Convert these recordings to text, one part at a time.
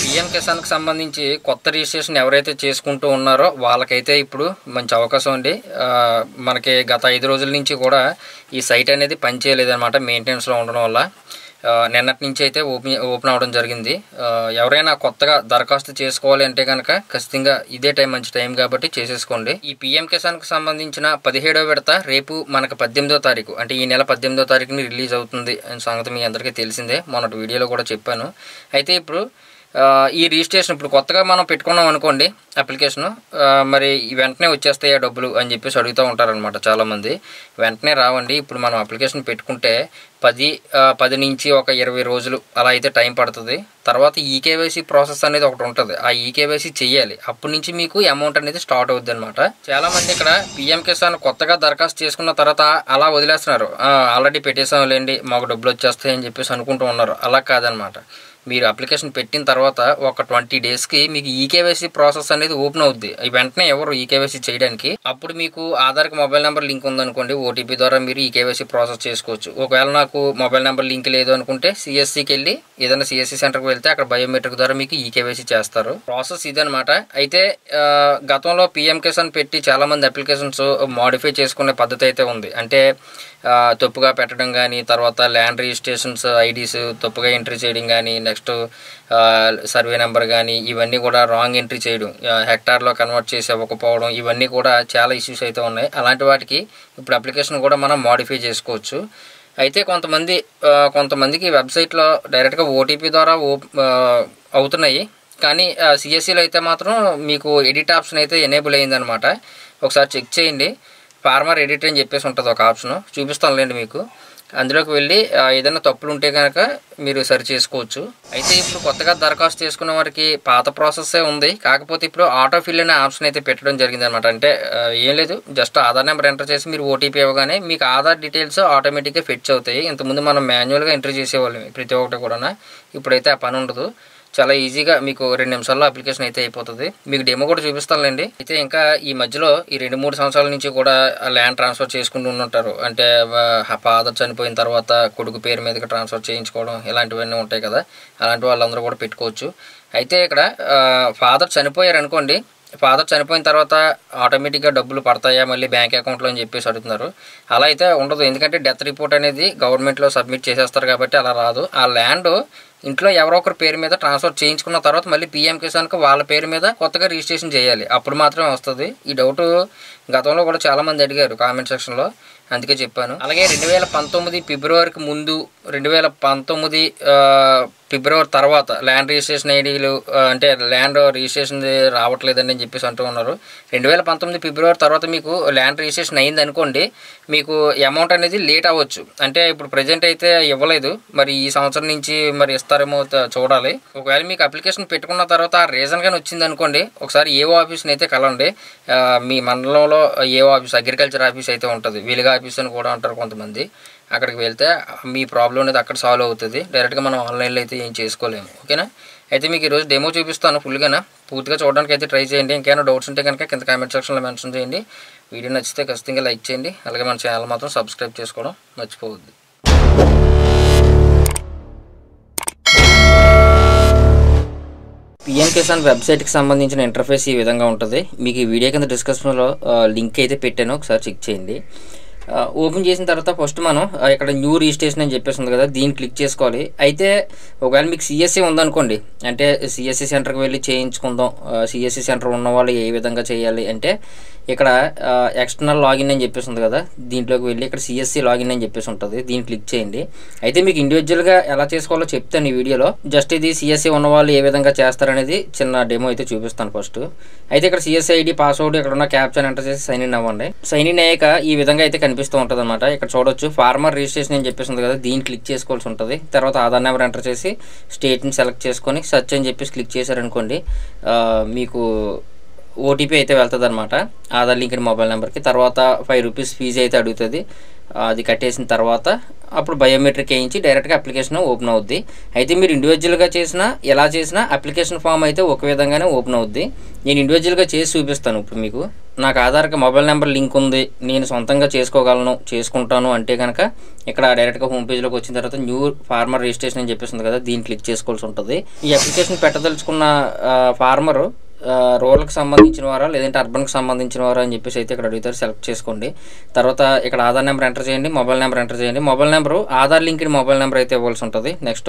PM కిసాన్కి సంబంధించి కొత్త registration ఎవరైతే చేసుకుంటూ ఉన్నారో వాళ్ళకైతే ఇప్పుడు మంచి అవకాశం అండి. మనకి గత 5 రోజుల నుంచి కూడా ఈ సైట్ అనేది పనిచేయలేదన్నమాట, మెయింటెనెన్స్లో ఉండడం వల్ల. నిన్నటి నుంచి అయితే ఓపెన్ అవ్వడం జరిగింది. ఎవరైనా కొత్తగా దరఖాస్తు చేసుకోవాలి అంటే కనుక ఖచ్చితంగా ఇదే మంచి టైం కాబట్టి చేసేసుకోండి. ఈ పీఎం కిసాన్కి సంబంధించిన 17వ విడత రేపు మనకు 18వ తారీఖు అంటే ఈ నెల 18వ తారీఖుని రిలీజ్ అవుతుంది అనే సంగతి మీ అందరికీ తెలిసిందే, మొన్నటి వీడియోలో కూడా చెప్పాను. అయితే ఇప్పుడు ఈ రిజిస్ట్రేషన్ ఇప్పుడు కొత్తగా మనం పెట్టుకున్నాం అనుకోండి అప్లికేషను, మరి వెంటనే వచ్చేస్తాయా డబ్బులు అని చెప్పేసి అడుగుతూ ఉంటారనమాట చాలామంది. వెంటనే రావండి. ఇప్పుడు మనం అప్లికేషన్ పెట్టుకుంటే 10 నుంచి ఒక 20 రోజులు అలా అయితే టైం పడుతుంది. తర్వాత ఈకేవైసీ ప్రాసెస్ అనేది ఒకటి ఉంటుంది, ఆ ఈకేవైసీ చెయ్యాలి. అప్పటి నుంచి మీకు అమౌంట్ అనేది స్టార్ట్ అవుద్ది అనమాట. చాలామంది ఇక్కడ పీఎం కిసాన్ కొత్తగా దరఖాస్తు చేసుకున్న తర్వాత అలా వదిలేస్తున్నారు, ఆల్రెడీ పెట్టేసాంలేండి మాకు డబ్బులు వచ్చేస్తాయని చెప్పేసి అనుకుంటూ ఉన్నారు. అలా కాదనమాట. మీరు అప్లికేషన్ పెట్టిన తర్వాత ఒక 20 డేస్కి మీకు ఈకేవైసీ ప్రాసెస్ అనేది ఓపెన్ అవుద్ది. వెంటనే ఎవరు ఈకేవైసీ చేయడానికి. అప్పుడు మీకు ఆధార్కి మొబైల్ నెంబర్ లింక్ ఉందనుకోండి, ఓటీపీ ద్వారా మీరు ఈకేవైసీ ప్రాసెస్ చేసుకోవచ్చు. ఒకవేళ నాకు మొబైల్ నెంబర్ లింక్ లేదు అనుకుంటే సిఎస్సికి వెళ్ళి ఏదైనా సిఎస్సి సెంటర్కి వెళ్తే అక్కడ బయోమెట్రిక్ ద్వారా మీకు ఈకేవైసీ చేస్తారు. ప్రాసెస్ ఇదనమాట. అయితే గతంలో పీఎం కిసాన్ పెట్టి చాలామంది అప్లికేషన్స్ మాడిఫై చేసుకునే పద్ధతి అయితే ఉంది. అంటే తప్పుగా పెట్టడం కానీ, తర్వాత ల్యాండ్ రిజిస్ట్రేషన్స్ ఐడీస్ తప్పుగా ఎంట్రీ చేయడం కానీ, నెక్స్ట్ సర్వే నెంబర్ కానీ ఇవన్నీ కూడా రాంగ్ ఎంట్రీ చేయడం, హెక్టార్లో కన్వర్ట్ చేసి ఇవ్వకపోవడం, ఇవన్నీ కూడా చాలా ఇష్యూస్ అయితే ఉన్నాయి. అలాంటి వాటికి ఇప్పుడు అప్లికేషన్ కూడా మనం మాడిఫై చేసుకోవచ్చు. అయితే కొంతమందికి వెబ్సైట్లో డైరెక్ట్గా ఓటీపీ ద్వారా అవుతున్నాయి, కానీ సిఎస్సిలో అయితే మాత్రం మీకు ఎడిట్ ఆప్షన్ అయితే ఎనేబుల్ అయ్యిందనమాట. ఒకసారి చెక్ చేయండి. ఫార్మర్ ఎడిట్ అని చెప్పేసి ఉంటుంది ఒక ఆప్షన్, చూపిస్తానులేండి మీకు. అందులోకి వెళ్ళి ఏదైనా తప్పులు ఉంటే కనుక మీరు సరి చేసుకోవచ్చు. అయితే ఇప్పుడు కొత్తగా దరఖాస్తు చేసుకున్న వారికి పాత ప్రాసెస్సే ఉంది, కాకపోతే ఇప్పుడు ఆటో ఫిల్ అనే ఆప్షన్ అయితే పెట్టడం జరిగింది అనమాట. అంటే ఏం లేదు, జస్ట్ ఆధార్ నెంబర్ ఎంటర్ చేసి మీరు ఓటీపీ ఇవ్వగానే మీకు ఆధార్ డీటెయిల్స్ ఆటోమేటిక్గా ఫెచ్ అవుతాయి. ఇంతకుముందు మనం మాన్యువల్గా ఎంట్రీ చేసేవాళ్ళం ప్రతి ఒక్కటి కూడా. ఇప్పుడైతే ఆ పని ఉండదు, చాలా ఈజీగా మీకు 2 నిమిషాల్లో అప్లికేషన్ అయితే అయిపోతుంది. మీకు డెమో కూడా చూపిస్తానులేండి. అయితే ఇంకా ఈ మధ్యలో ఈ 2-3 సంవత్సరాల నుంచి కూడా ల్యాండ్ ట్రాన్స్ఫర్ చేసుకుంటూ ఉంటారు. అంటే ఫాదర్ చనిపోయిన తర్వాత కొడుకు పేరు మీదకి ట్రాన్స్ఫర్ చేయించుకోవడం ఇలాంటివన్నీ ఉంటాయి కదా, అలాంటి వాళ్ళందరూ కూడా పెట్టుకోవచ్చు. అయితే ఇక్కడ ఫాదర్ చనిపోయారు అనుకోండి, ఫాదర్ చనిపోయిన తర్వాత ఆటోమేటిక్గా డబ్బులు పడతాయా మళ్ళీ బ్యాంక్ అకౌంట్లో అని చెప్పేసి అడుగుతున్నారు. అలా అయితే ఉండదు, ఎందుకంటే డెత్ రిపోర్ట్ అనేది గవర్నమెంట్లో సబ్మిట్ చేసేస్తారు కాబట్టి అలా రాదు. ఆ ల్యాండ్ ఇంట్లో ఎవరో ఒకరి పేరు మీద ట్రాన్స్ఫర్ చేయించుకున్న తర్వాత మళ్ళీ పీఎం కిసాన్కి వాళ్ళ పేరు మీద కొత్తగా రిజిస్ట్రేషన్ చేయాలి, అప్పుడు మాత్రమే వస్తుంది. ఈ డౌట్ గతంలో కూడా చాలామంది అడిగారు కామెంట్ సెక్షన్లో, అందుకే చెప్పాను. అలాగే 2019 ఫిబ్రవరికి ముందు 2019 ఫిబ్రవరి తర్వాత ల్యాండ్ రిజిస్ట్రేషన్ ఐడీలు అంటే ల్యాండ్ రిజిస్ట్రేషన్ రావట్లేదని అని చెప్పేసి అంటూ ఉన్నారు. 2019 ఫిబ్రవరి తర్వాత మీకు ల్యాండ్ రిజిస్ట్రేషన్ అయింది అనుకోండి, మీకు అమౌంట్ అనేది లేట్ అవ్వచ్చు. అంటే ఇప్పుడు ప్రజెంట్ అయితే ఇవ్వలేదు, మరి ఈ సంవత్సరం నుంచి మరి ఇస్తారేమో చూడాలి. ఒకవేళ మీకు అప్లికేషన్ పెట్టుకున్న తర్వాత ఆ రీజన్ కానీ వచ్చింది అనుకోండి, ఒకసారి ఏఓ ఆఫీస్ని అయితే కలండి. మీ మండలంలో ఏఓ ఆఫీస్, అగ్రికల్చర్ ఆఫీస్ అయితే ఉంటుంది, విలేజ్ ఆఫీస్ అని కూడా అంటారు కొంతమంది. అక్కడికి వెళ్తే మీ ప్రాబ్లం అనేది అక్కడ సాల్వ్ అవుతుంది. డైరెక్ట్గా మనం ఆన్లైన్లో అయితే ఏం చేసుకోలేము, ఓకేనా. అయితే మీకు ఈరోజు డెమో చూపిస్తాను ఫుల్గా, పూర్తిగా చూడడానికి అయితే ట్రై చేయండి. ఇంకేమైనా డౌట్స్ ఉంటే కనుక కింద కామెంట్ సెక్షన్లో మెన్షన్ చేయండి. వీడియో నచ్చితే ఖచ్చితంగా లైక్ చేయండి. అలాగే మన ఛానల్ మాత్రం సబ్స్క్రైబ్ చేసుకోవడం మర్చిపోవద్దు. పీఎం కిసాన్ వెబ్సైట్కి సంబంధించిన ఇంటర్ఫేస్ ఈ విధంగా ఉంటుంది. మీకు ఈ వీడియో కింద డిస్క్రిప్షన్లో లింక్ అయితే పెట్టాను, ఒకసారి చెక్ చేయండి. ఓపెన్ చేసిన తర్వాత ఫస్ట్ మనం ఇక్కడ న్యూ రిజిస్ట్రేషన్ అని చెప్పేసి ఉంది కదా, దీన్ని క్లిక్ చేసుకోవాలి. అయితే ఒకవేళ మీకు సిఎస్సి ఉందనుకోండి, అంటే సిఎస్సి సెంటర్కి వెళ్ళి చేయించుకుందాం, సిఎస్సి సెంటర్ ఉన్న వాళ్ళు ఏ విధంగా చేయాలి అంటే ఇక్కడ ఎక్స్టర్నల్ లాగిన్ అని చెప్పేసి ఉంది కదా, దీంట్లోకి వెళ్ళి ఇక్కడ సిఎస్సి లాగిన్ అని చెప్పేసి ఉంటుంది, దీన్ని క్లిక్ చేయండి. అయితే మీకు ఇండివిజువల్గా ఎలా చేసుకోవాలో చెప్తాను ఈ వీడియోలో. జస్ట్ ఇది సిఎస్సి ఉన్న వాళ్ళు ఏ విధంగా చేస్తారనేది చిన్న డెమో అయితే చూపిస్తాను ఫస్ట్. అయితే ఇక్కడ సిఎస్సి ఐడి పాస్వర్డ్ ఇక్కడ ఉన్న క్యాప్చర్ ఎంటర్ చేసి సైన్ ఇన్ అవ్వండి. సైన్ ఇన్ అయ్యాక ఈ విధంగా అయితే కనిపిస్తూ ఉంటుంది అనమాట. ఇక్కడ చూడొచ్చు ఫార్మర్ రిజిస్ట్రేషన్ అని చెప్పేసి ఉంది కదా, దీన్ని క్లిక్ చేసుకోవాల్సి ఉంటుంది. తర్వాత ఆధార్ నెంబర్ ఎంటర్ చేసి స్టేట్ని సెలెక్ట్ చేసుకొని సర్చ్ అని చెప్పేసి క్లిక్ చేశారనుకోండి, మీకు ఓటీపీ అయితే వెళ్తుంది అనమాట ఆధార్ లింక్డ్ మొబైల్ నెంబర్కి. తర్వాత 5 రూపీస్ ఫీజు అయితే అడుగుతుంది. అది కట్టేసిన తర్వాత అప్పుడు బయోమెట్రిక్ వేయించి డైరెక్ట్గా అప్లికేషన్ ఓపెన్ అవుద్ది. అయితే మీరు ఇండివిజువల్గా చేసినా ఎలా చేసినా అప్లికేషన్ ఫామ్ అయితే ఒక విధంగానే ఓపెన్ అవుద్ది. నేను ఇండివిజువల్గా చేసి చూపిస్తాను. ఇప్పుడు మీకు నాకు ఆధార్కి మొబైల్ నెంబర్ లింక్ ఉంది, నేను సొంతంగా చేసుకోగలను, చేసుకుంటాను అంటే కనుక ఇక్కడ డైరెక్ట్గా హోమ్ పేజ్లోకి వచ్చిన తర్వాత న్యూ ఫార్మర్ రిజిస్ట్రేషన్ అని చెప్పేసింది కదా, దీన్ని క్లిక్ చేసుకోవాల్సి ఉంటుంది. ఈ అప్లికేషన్ పెట్టదలుచుకున్న ఫార్మరు రూరల్కి సంబంధించిన వారా లేదంటే అర్బన్కి సంబంధించిన వారా అని చెప్పేసి అయితే ఇక్కడ అడుగుతారు. సెలెక్ట్ చేసుకోండి. తర్వాత ఇక్కడ ఆధార్ నెంబర్ ఎంటర్ చేయండి, మొబైల్ నెంబర్ ఎంటర్ చేయండి. Mobile number Aadhaar linked mobile number అయితే ఇవ్వాల్సి ఉంటుంది. నెక్స్ట్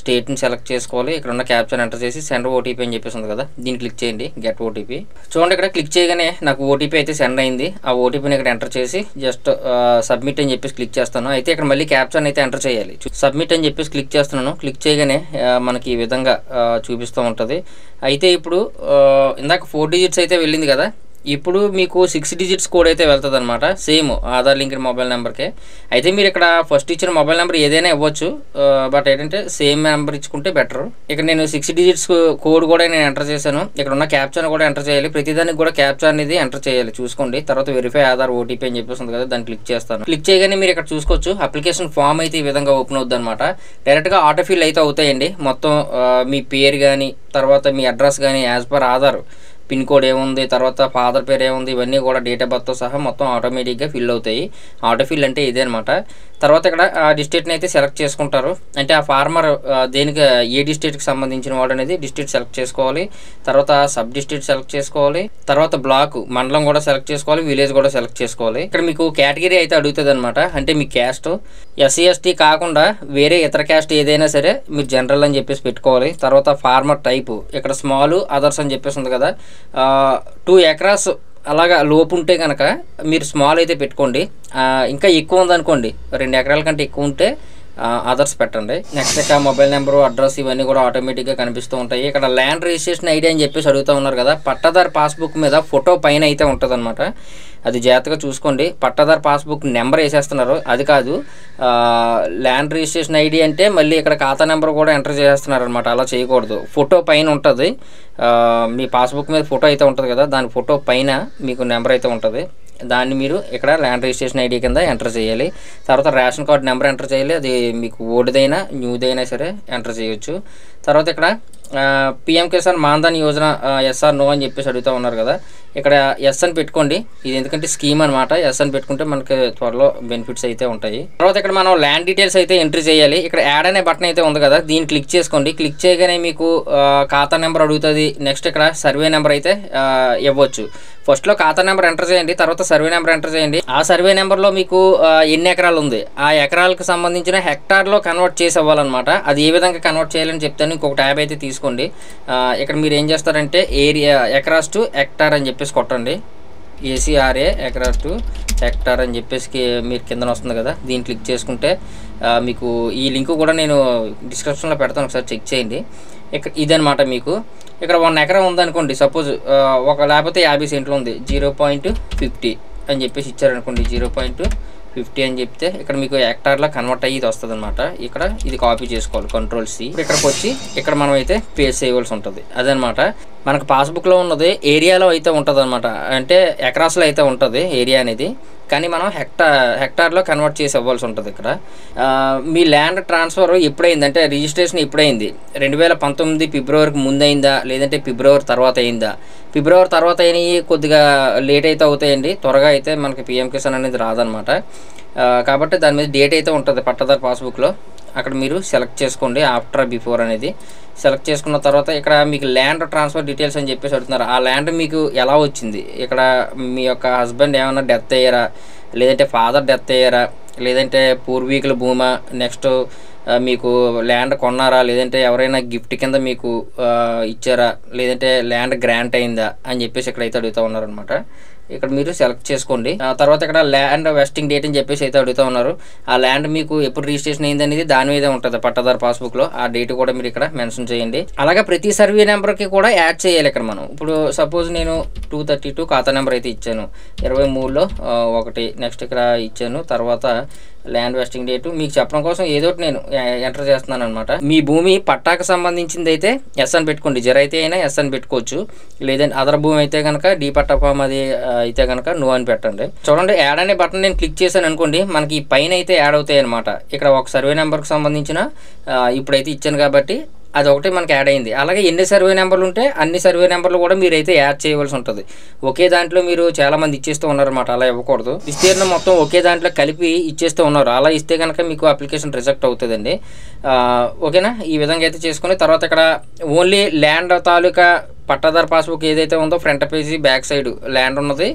స్టేట్ని సెలెక్ట్ చేసుకోవాలి. ఇక్కడ ఉన్న క్యాప్చర్ ఎంటర్ చేసి సెండ్ ఓటీపీ అని చెప్పేసి ఉంది కదా, దీన్ని క్లిక్ చేయండి. గెట్ ఓటీపీ చూడండి. ఇక్కడ క్లిక్ చేయగానే నాకు ఓటీపీ అయితే సెండ్ అయింది. ఆ ఓటీపీని ఇక్కడ ఎంటర్ చేసి జస్ట్ సబ్మిట్ అని చెప్పేసి క్లిక్ చేస్తాను. అయితే ఇక్కడ మళ్ళీ క్యాప్చర్ని అయితే ఎంటర్ చేయాలి. సబ్మిట్ అని చెప్పేసి క్లిక్ చేస్తున్నాను. క్లిక్ చేయగానే మనకి ఈ విధంగా చూపిస్తూ ఉంటుంది. అయితే ఇప్పుడు ఇందాక 4 డిజిట్స్ అయితే వెళ్ళింది కదా, ఇప్పుడు మీకు 6 డిజిట్స్ కోడ్ అయితే వెళ్తుంది అనమాట. సేమ్ ఆధార్ లింక్డ్ మొబైల్ నెంబర్కే. అయితే మీరు ఇక్కడ ఫస్ట్ ఇచ్చిన మొబైల్ నెంబర్ ఏదైనా ఇవ్వచ్చు, బట్ ఏంటంటే సేమ్ నెంబర్ ఇచ్చుకుంటే బెటర్. ఇక్కడ నేను 6 డిజిట్స్ కోడ్ కూడా నేను ఎంటర్ చేశాను. ఇక్కడ ఉన్న క్యాప్చర్ కూడా ఎంటర్ చేయాలి. ప్రతిదానికి కూడా క్యాప్చర్ అనేది ఎంటర్ చేయాలి, చూసుకోండి. తర్వాత వెరిఫై ఆధార్ ఓటీపీ అని చెప్పేసి కదా, దాన్ని క్లిక్ చేస్తాను. క్లిక్ చేయగానే మీరు ఇక్కడ చూసుకోవచ్చు అప్లికేషన్ ఫామ్ అయితే ఈ విధంగా ఓపెన్ అవుద్ది అనమాట. డైరెక్ట్గా ఆటోఫిల్ అయితే అవుతాయండి. మొత్తం మీ పేరు కానీ తర్వాత మీ అడ్రస్ కానీ as per Aadhaar pin code ఏముంది, తర్వాత ఫాదర్ పేరు ఏముంది, ఇవన్నీ కూడా డేట్ ఆఫ్ బర్త్తో సహా మొత్తం ఆటోమేటిక్గా ఫిల్ అవుతాయి. ఆటోఫిల్ అంటే ఇదే అనమాట. తర్వాత ఇక్కడ ఆ డిస్ట్రిక్ట్ని అయితే సెలెక్ట్ చేసుకుంటారు. అంటే ఆ ఫార్మర్ దేనికి ఏ డిస్ట్రిక్ట్కి సంబంధించిన వాడు అనేది డిస్ట్రిక్ట్ సెలెక్ట్ చేసుకోవాలి. తర్వాత సబ్ డిస్ట్రిక్ట్ సెలెక్ట్ చేసుకోవాలి. తర్వాత బ్లాక్ మండలం కూడా సెలెక్ట్ చేసుకోవాలి, విలేజ్ కూడా సెలెక్ట్ చేసుకోవాలి. ఇక్కడ మీకు కేటగిరీ అయితే అడుగుతుంది అనమాట. అంటే మీ క్యాస్ట్ ఎస్సీ ఎస్టీ కాకుండా వేరే ఇతర క్యాస్ట్ ఏదైనా సరే మీరు జనరల్ అని చెప్పేసి పెట్టుకోవాలి. తర్వాత ఫార్మర్ టైపు ఇక్కడ స్మాల్ అదర్స్ అని చెప్పేసి ఉంది కదా, 2 ఎకరాస్ అలాగా లోపు ఉంటే కనుక మీరు స్మాల్ అయితే పెట్టుకోండి. ఇంకా ఎక్కువ ఉందనుకోండి, 2 ఎకరాల కంటే ఎక్కువ ఉంటే అదర్స్ పెట్టండి. నెక్స్ట్ ఇక్కడ మొబైల్ నెంబరు అడ్రస్ ఇవన్నీ కూడా ఆటోమేటిక్గా కనిపిస్తూ ఉంటాయి. ఇక్కడ ల్యాండ్ రిజిస్ట్రేషన్ ఐడి అని చెప్పేసి అడుగుతూ ఉన్నారు కదా, పట్టాదారు పాస్బుక్ మీద ఫోటో పైన అయితే ఉంటుంది అనమాట. అది జాగ్రత్తగా చూసుకోండి. పట్టాదారు పాస్బుక్ నెంబర్ వేసేస్తున్నారు, అది కాదు. ల్యాండ్ రిజిస్ట్రేషన్ ఐడి అంటే మళ్ళీ ఇక్కడ ఖాతా నెంబర్ కూడా ఎంటర్ చేసేస్తున్నారు అనమాట. అలా చేయకూడదు. ఫోటో పైన ఉంటుంది, మీ పాస్బుక్ మీద ఫోటో అయితే ఉంటుంది కదా, దాని ఫోటో పైన మీకు నెంబర్ అయితే ఉంటుంది. దాన్ని మీరు ఇక్కడ ల్యాండ్ రిజిస్ట్రేషన్ ఐడి కింద ఎంటర్ చేయాలి. తర్వాత రేషన్ కార్డ్ నెంబర్ ఎంటర్ చేయాలి. అది మీకు ఓల్డ్దైనా న్యూదైనా సరే ఎంటర్ చేయొచ్చు. తర్వాత ఇక్కడ PM Kisan Maandhan Yojana S R no అని చెప్పేసి అడుగుతూ ఉన్నారు కదా, ఇక్కడ ఎస్ అని పెట్టుకోండి. ఇది ఎందుకంటే స్కీమ్ అనమాట. ఎస్ అని పెట్టుకుంటే మనకి త్వరలో బెనిఫిట్స్ అయితే ఉంటాయి. తర్వాత ఇక్కడ మనం ల్యాండ్ డీటెయిల్స్ అయితే ఎంట్రీ చేయాలి. ఇక్కడ యాడ్ అనే బటన్ అయితే ఉంది కదా, దీన్ని క్లిక్ చేసుకోండి. క్లిక్ చేయగానే మీకు ఖాతా నెంబర్ అడుగుతుంది. నెక్స్ట్ ఇక్కడ సర్వే నెంబర్ అయితే ఇవ్వచ్చు. ఫస్ట్లో ఖాతా నెంబర్ ఎంటర్ చేయండి, తర్వాత సర్వే నెంబర్ ఎంటర్ చేయండి. ఆ సర్వే నెంబర్లో మీకు ఎన్ని ఎకరాలు ఉంది, ఆ ఎకరాలకు సంబంధించిన హెక్టార్లో కన్వర్ట్ చేసి ఇవ్వాలన్నమాట. అది ఏ విధంగా కన్వర్ట్ చేయాలని చెప్తాను. ఇంకొక ట్యాబ్ అయితే తీసుకోండి. ఇక్కడ మీరు ఏం చేస్తారంటే ఏరియా ఎకరాస్ టు హెక్టార్ అని చెప్పేసి కొట్టండి. ACRA ఎకరాస్ టు హెక్టార్ అని చెప్పేసి మీరు కిందన వస్తుంది కదా, దీన్ని క్లిక్ చేసుకుంటే మీకు ఈ లింక్ కూడా నేను డిస్క్రిప్షన్లో పెడతాను, ఒకసారి చెక్ చేయండి. ఇక్కడ ఇదనమాట. మీకు ఇక్కడ 1 ఎకరం ఉందనుకోండి, సపోజ్ లేకపోతే 50 సెంట్లు ఉంది, 0.50 అని చెప్పేసి ఇచ్చారనుకోండి. 0.50 అని చెప్తే ఇక్కడ మీకు హెక్టార్లో కన్వర్ట్ అయ్యి ఇది వస్తుంది అనమాట. ఇక్కడ ఇది కాపీ చేసుకోవాలి, Ctrl+C. ఇక్కడికి వచ్చి ఇక్కడ మనం అయితే పేస్ట్ చేయవలసి ఉంటుంది. అదనమాట. మనకు పాస్బుక్లో ఉన్నది ఏరియాలో అయితే ఉంటుంది అనమాట, అంటే ఎకరాస్లో అయితే ఉంటుంది ఏరియా అనేది. కానీ మనం హెక్టార్లో కన్వర్ట్ చేసి ఇవ్వాల్సి ఉంటుంది. ఇక్కడ మీ ల్యాండ్ ట్రాన్స్ఫర్ ఎప్పుడైంది అంటే రిజిస్ట్రేషన్ ఎప్పుడైంది, 2019 ఫిబ్రవరికి ముందైందా లేదంటే ఫిబ్రవరి తర్వాత అయిందా? ఫిబ్రవరి తర్వాత అయినవి కొద్దిగా లేట్ అయితే అవుతాయండి, త్వరగా అయితే మనకి పిఎం కిసాన్ అనేది రాదనమాట. కాబట్టి దాని మీద డేట్ అయితే ఉంటుంది పట్టాదారు పాస్బుక్లో. అక్కడ మీరు సెలెక్ట్ చేసుకోండి ఆఫ్టర్ బిఫోర్ అనేది. సెలెక్ట్ చేసుకున్న తర్వాత ఇక్కడ మీకు ల్యాండ్ ట్రాన్స్ఫర్ డీటెయిల్స్ అని చెప్పేసి అడుగుతున్నారు. ఆ ల్యాండ్ మీకు ఎలా వచ్చింది, ఇక్కడ మీ యొక్క హస్బెండ్ ఏమైనా డెత్ అయ్యారా, లేదంటే ఫాదర్ డెత్ అయ్యారా, లేదంటే పూర్వీకుల భూమా, నెక్స్ట్ మీకు ల్యాండ్ కొన్నారా, లేదంటే ఎవరైనా గిఫ్ట్ కింద మీకు ఇచ్చారా, లేదంటే ల్యాండ్ గ్రాంట్ అయిందా అని చెప్పేసి ఇక్కడైతే అడుగుతూ ఉన్నారనమాట. ఇక్కడ మీరు సెలెక్ట్ చేసుకోండి. తర్వాత ఇక్కడ ల్యాండ్ వెస్టింగ్ డేట్ అని చెప్పేసి అయితే అడుగుతూ ఉన్నారు. ఆ ల్యాండ్ మీకు ఎప్పుడు రిజిస్ట్రేషన్ అయింది అనేది దాని మీదే ఉంటుంది పట్టాదారు పాస్బుక్లో. ఆ డేట్ కూడా మీరు ఇక్కడ మెన్షన్ చేయండి. అలాగే ప్రతి సర్వే నెంబర్కి కూడా యాడ్ చేయాలి ఇక్కడ మనం. ఇప్పుడు సపోజ్ నేను 232 ఖాతా నెంబర్ అయితే ఇచ్చాను, 23లో 1 నెక్స్ట్ ఇక్కడ ఇచ్చాను. తర్వాత ల్యాండ్ వెస్టింగ్ డేటు మీకు చెప్పడం కోసం ఏదో ఒకటి నేను ఎంటర్ చేస్తున్నాను అనమాట. మీ భూమి పట్టాకు సంబంధించింది అయితే ఎస్ అని పెట్టుకోండి, జర అయితే అయినా ఎస్ అని పెట్టుకోవచ్చు. లేదంటే అదర్ భూమి అయితే కనుక డీ పట్టా ఫామ్ అది అయితే కనుక నో అని పెట్టండి. చూడండి, యాడ్ అనే బటన్ నేను క్లిక్ చేశాను అనుకోండి, మనకి పైన అయితే యాడ్ అవుతాయి అనమాట. ఇక్కడ ఒక సర్వే నెంబర్కి సంబంధించిన ఇప్పుడైతే ఇచ్చాను కాబట్టి అది ఒకటి మనకి యాడ్ అయింది. అలాగే ఎన్ని సర్వే నెంబర్లు ఉంటే అన్ని సర్వే నెంబర్లు కూడా మీరైతే యాడ్ చేయవలసి ఉంటుంది. ఒకే దాంట్లో మీరు చాలామంది ఇచ్చేస్తూ ఉన్నారన్నమాట, అలా ఇవ్వకూడదు. విస్తీర్ణం మొత్తం ఒకే దాంట్లో కలిపి ఇచ్చేస్తూ ఉన్నారు, అలా ఇస్తే కనుక మీకు అప్లికేషన్ రిజెక్ట్ అవుతుందండి. ఓకేనా, ఈ విధంగా అయితే చేసుకుని తర్వాత ఇక్కడ ఓన్లీ ల్యాండ్ తాలూకా పట్టాదారు పాస్బుక్ ఏదైతే ఉందో front page back side land ఉన్నది,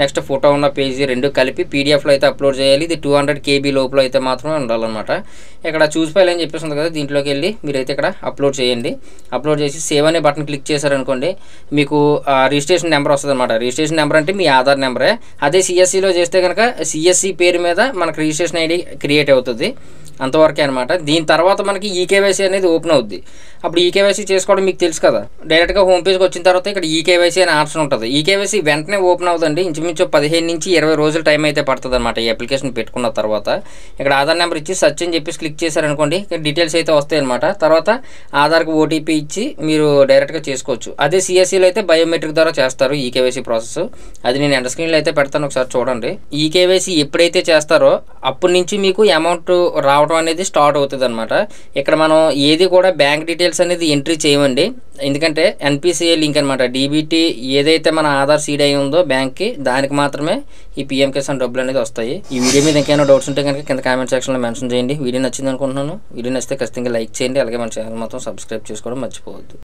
నెక్స్ట్ ఫోటో ఉన్న పేజీ రెండు కలిపి పీడిఎఫ్లో అయితే అప్లోడ్ చేయాలి. ఇది 200 KB లోపల అయితే మాత్రమే ఉండాలన్నమాట. ఇక్కడ చూస్ ఫైల్ అని చెప్పేసి ఉంది కదా, దీంట్లోకి వెళ్ళి మీరైతే ఇక్కడ అప్లోడ్ చేయండి. అప్లోడ్ చేసి సేవ్ అనే బటన్ క్లిక్ చేశారనుకోండి, మీకు రిజిస్ట్రేషన్ నెంబర్ వస్తుంది అనమాట. రిజిస్ట్రేషన్ నెంబర్ అంటే మీ ఆధార్ నెంబరే. అదే సిఎస్సిలో చేస్తే కనుక సిఎస్సి పేరు మీద మనకు రిజిస్ట్రేషన్ ఐడి క్రియేట్ అవుతుంది, అంతవరకే అనమాట. దీని తర్వాత మనకి ఈకేవైసీ అనేది ఓపెన్ అవుద్ది. అప్పుడు ఈకేవైసీ చేసుకోవడం మీకు తెలుసు కదా, డైరెక్ట్గా హోమ్ పేజ్కి వచ్చిన తర్వాత ఇక్కడ ఈకేవైసీ అనే ఆప్షన్ ఉంటుంది. ఈకేవైసీ వెంటనే ఓపెన్ అవుతుందండి, ఇంచుమించు 15 నుంచి 20 రోజులు టైం అయితే పడుతుంది అనమాట ఈ అప్లికేషన్ పెట్టుకున్న తర్వాత. ఇక్కడ ఆధార్ నెంబర్ ఇచ్చి సర్చ్ అని చెప్పేసి క్లిక్ చేశారనుకోండి, ఇక్కడ డీటెయిల్స్ అయితే వస్తాయి అనమాట. తర్వాత ఆధార్కి ఓటీపీ ఇచ్చి మీరు డైరెక్ట్గా చేసుకోవచ్చు. అదే సిఎస్సిలో అయితే బయోమెట్రిక్ ద్వారా చేస్తారు ఈకేవైసీ ప్రాసెస్. అది నేను ఎండ్ స్క్రీన్లో అయితే పెడతాను, ఒకసారి చూడండి. ఈకేవైసీ ఎప్పుడైతే చేస్తారో అప్పటి నుంచి మీకు అమౌంట్ రావడం అనేది స్టార్ట్ అవుతుంది అనమాట. ఇక్కడ మనం ఏది కూడా బ్యాంక్ డీటెయిల్స్ అనేది ఎంట్రీ చేయమండి, ఎందుకంటే ఎన్పిసిఐ లింక్ అనమాట. డీబీటీ ఏదైతే మన ఆధార్ సీడ్ అయి ఉందో బ్యాంక్కి, దానికి మాత్రమే ఈ పిఎం కిసాన్ డబ్బులు అనేది వస్తాయి. ఈ వీడియో మీద ఇంకేమైనా డౌట్స్ ఉంటే కనుక కింద కామెంట్ సెక్షన్లో మెన్షన్ చేయండి. వీడియో నచ్చింది అనుకుంటున్నాను. వీడియో నచ్చితే ఖచ్చితంగా లైక్ చేయండి, అలాగే మన ఛానల్ మాత్రం సబ్స్క్రైబ్ చేసుకోవడం మర్చిపోవద్దు.